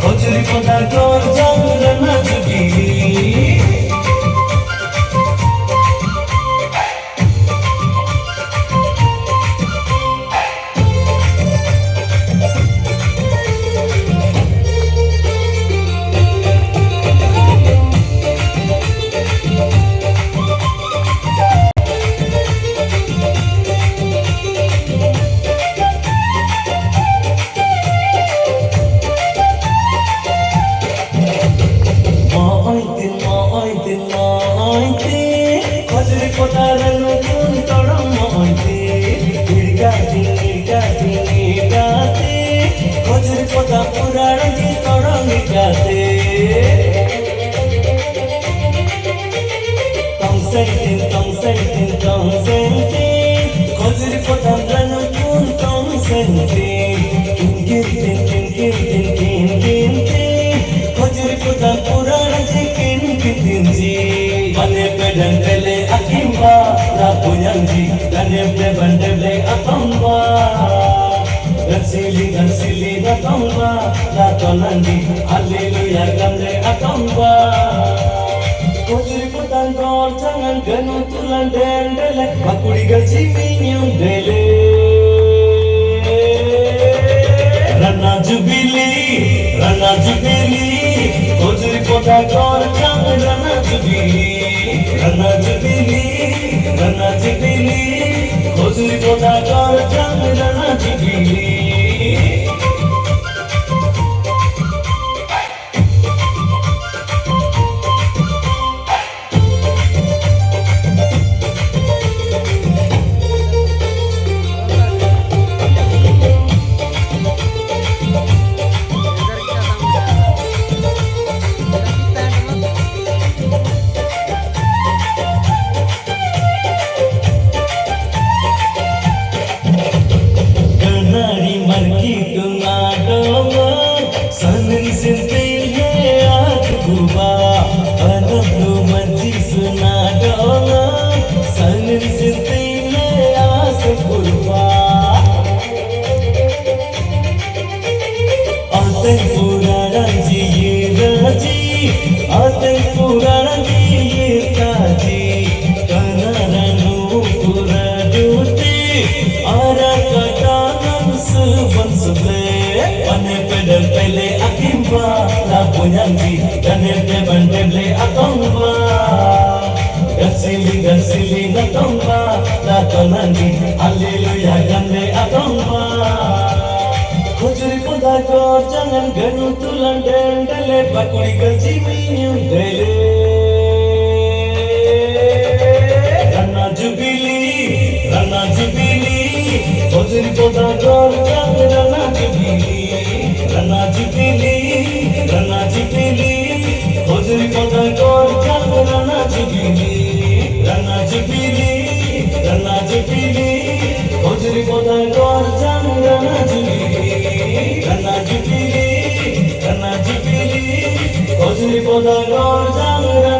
হজুরি কথা তোর জানা জুটি হজুরি কোটার নতুন তরম মইতে ইড়গাতে হজুরি কোটা পুরাণ জি তরম গাতে তম সেন্টি হজুরি কোটা নতুন তম সেন্টি কিন হজুরি কোটা পুরাণ জি কিন জি Bane pedan tele akimba la punyanji Dane pleban tele atomba Gansili atomba la tonandi Hallelujah gamle atomba Kojuri putan gor jangan ganu tulan dendele Makuri gaji minyum dele Rana jubili Kojuri putan gor jangan rana jubili Rana jubili Hozuri koda kar jang rana jubili Pele akimba la punyanji Dane pleban tele atomba Gansili na tomba la tonandi Hallelujah gamle atomba Hojuri koda kor jangan ganu tulan dendele Bakuri gaji minyum dele Rana jubili Hojuri koda kor jangan rana jubili Rana jubili Hozuri koda kor jang rana jubili Hozuri koda kor jang rana jubili Hozuri koda kor jang